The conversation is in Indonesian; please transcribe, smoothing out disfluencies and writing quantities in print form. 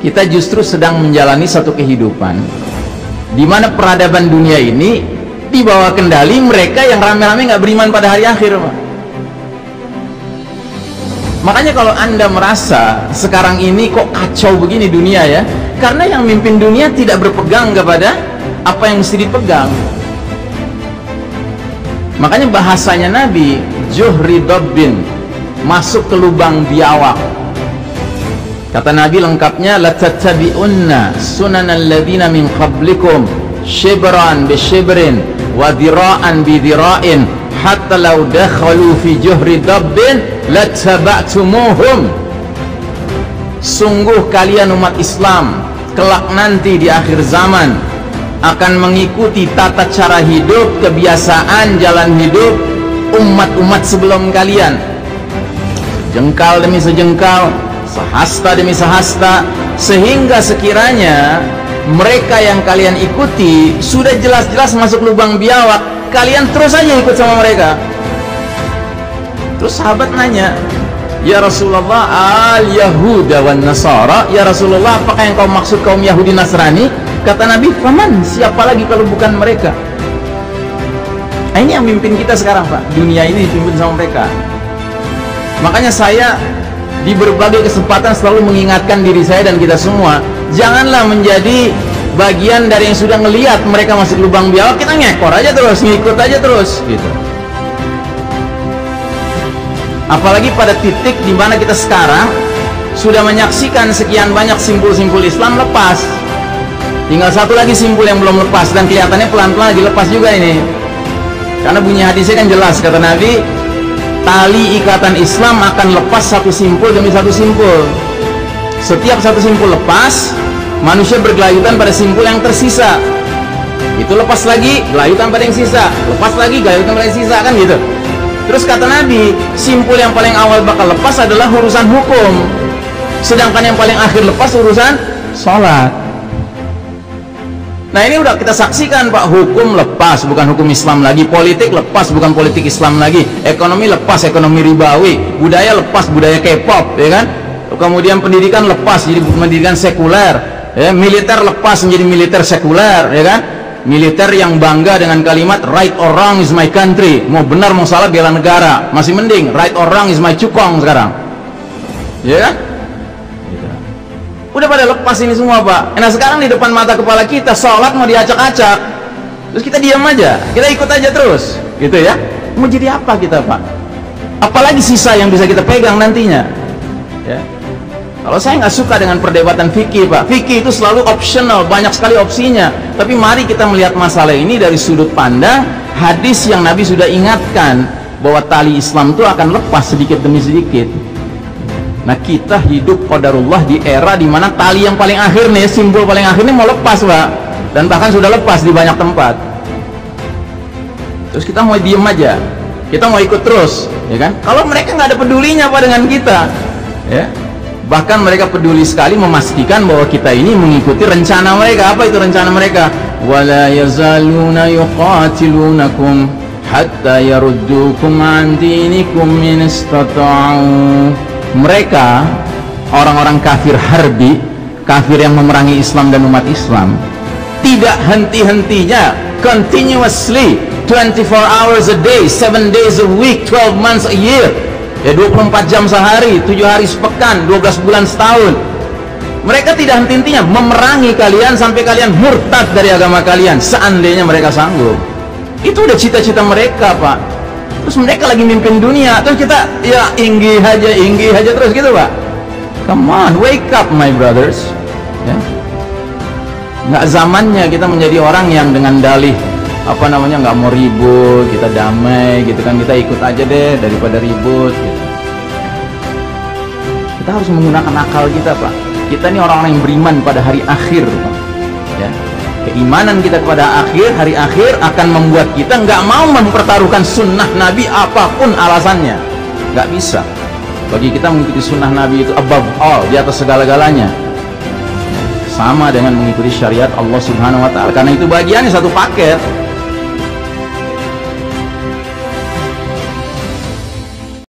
kita justru sedang menjalani satu kehidupan di mana peradaban dunia ini di bawah kendali mereka yang rame-rame nggak beriman pada hari akhir, Pak. Makanya kalau Anda merasa sekarang ini kok kacau begini dunia ya, karena yang mimpin dunia tidak berpegang kepada apa yang mesti dipegang. Makanya bahasanya Nabi, juhri dabbin, masuk ke lubang biawak. Kata Nabi lengkapnya, la tattabi'unna sunanal ladzina min qablikum shibran bi shibrin wa dira'an bi dira'in hatta law dakhalu fi juhri dabbin lattaba'tumuhum. Sungguh kalian umat Islam kelak nanti di akhir zaman akan mengikuti tata cara hidup, kebiasaan, jalan hidup umat-umat sebelum kalian, jengkal demi sejengkal, sehasta demi sehasta, sehingga sekiranya mereka yang kalian ikuti sudah jelas-jelas masuk lubang biawak, kalian terus saja ikut sama mereka. Terus sahabat nanya, ya Rasulullah, al-Yahuda wan Nasara, ya Rasulullah, apakah yang kau maksud kaum Yahudi Nasrani? Kata Nabi, faman, siapa lagi kalau bukan mereka? Nah, ini yang mimpin kita sekarang, Pak. Dunia ini dipimpin sama mereka. Makanya saya di berbagai kesempatan selalu mengingatkan diri saya dan kita semua, janganlah menjadi bagian dari yang sudah ngelihat mereka masuk lubang biawak, kita ngekor aja terus, ngikut aja terus gitu. Apalagi pada titik di mana kita sekarang sudah menyaksikan sekian banyak simpul-simpul Islam lepas, tinggal satu lagi simpul yang belum lepas, dan kelihatannya pelan-pelan lagi lepas juga ini. Karena bunyi hadisnya kan jelas, kata Nabi, tali ikatan Islam akan lepas satu simpul demi satu simpul. Setiap satu simpul lepas, manusia bergelayutan pada simpul yang tersisa. Itu lepas lagi, gelayutan pada yang sisa, lepas lagi, gelayutan pada yang sisa, kan gitu. Terus kata Nabi, simpul yang paling awal bakal lepas adalah urusan hukum, sedangkan yang paling akhir lepas urusan sholat. Nah ini udah kita saksikan, Pak. Hukum lepas, bukan hukum Islam lagi. Politik lepas, bukan politik Islam lagi. Ekonomi lepas, ekonomi ribawi. Budaya lepas, budaya K-pop, ya kan? Kemudian pendidikan lepas, jadi pendidikan sekuler, ya. Militer lepas menjadi militer sekuler, ya kan? Militer yang bangga dengan kalimat right or wrong is my country. Mau benar mau salah bela negara. Masih mending right or wrong is my cukong sekarang, ya kan? Udah pada lepas ini semua, Pak. Nah sekarang di depan mata kepala kita sholat mau diacak-acak, terus kita diam aja, kita ikut aja terus gitu ya. Mau jadi apa kita, Pak? Apalagi sisa yang bisa kita pegang nantinya ya. Kalau saya nggak suka dengan perdebatan fikih, Pak. Fikih itu selalu optional, banyak sekali opsinya. Tapi mari kita melihat masalah ini dari sudut pandang hadis yang Nabi sudah ingatkan bahwa tali Islam itu akan lepas sedikit demi sedikit. Nah kita hidup qadarullah di era dimana tali yang paling akhir nih, simbol paling akhir nih mau lepas, Pak. Dan bahkan sudah lepas di banyak tempat. Terus kita mau diem aja, kita mau ikut terus, ya kan? Kalau mereka nggak ada pedulinya, Pak, dengan kita, ya. Bahkan mereka peduli sekali memastikan bahwa kita ini mengikuti rencana mereka. Apa itu rencana mereka? Wala yazaluna yuqatilunakum hatta yaruddukum an dinikum in istata'u. Mereka, orang-orang kafir harbi, kafir yang memerangi Islam dan umat Islam, tidak henti-hentinya, continuously, 24 hours a day, 7 days a week, 12 months a year, ya 24 jam sehari, 7 hari sepekan, 12 bulan setahun. Mereka tidak henti-hentinya memerangi kalian sampai kalian murtad dari agama kalian, seandainya mereka sanggup. Itu udah cita-cita mereka, Pak. Terus mereka lagi mimpin dunia, terus kita ya inggi aja terus gitu, Pak. Come on, wake up my brothers ya. Nggak zamannya kita menjadi orang yang dengan dalih apa namanya, nggak mau ribut, kita damai gitu kan, kita ikut aja deh daripada ribut gitu. Kita harus menggunakan akal kita, Pak. Kita ini orang-orang yang beriman pada hari akhir, Pak. Ya. Keimanan kita kepada hari akhir akan membuat kita nggak mau mempertaruhkan sunnah Nabi apapun alasannya. Nggak bisa. Bagi kita mengikuti sunnah Nabi itu above all, di atas segala-galanya. Sama dengan mengikuti syariat Allah Subhanahu wa Ta'ala. Karena itu bagiannya satu paket.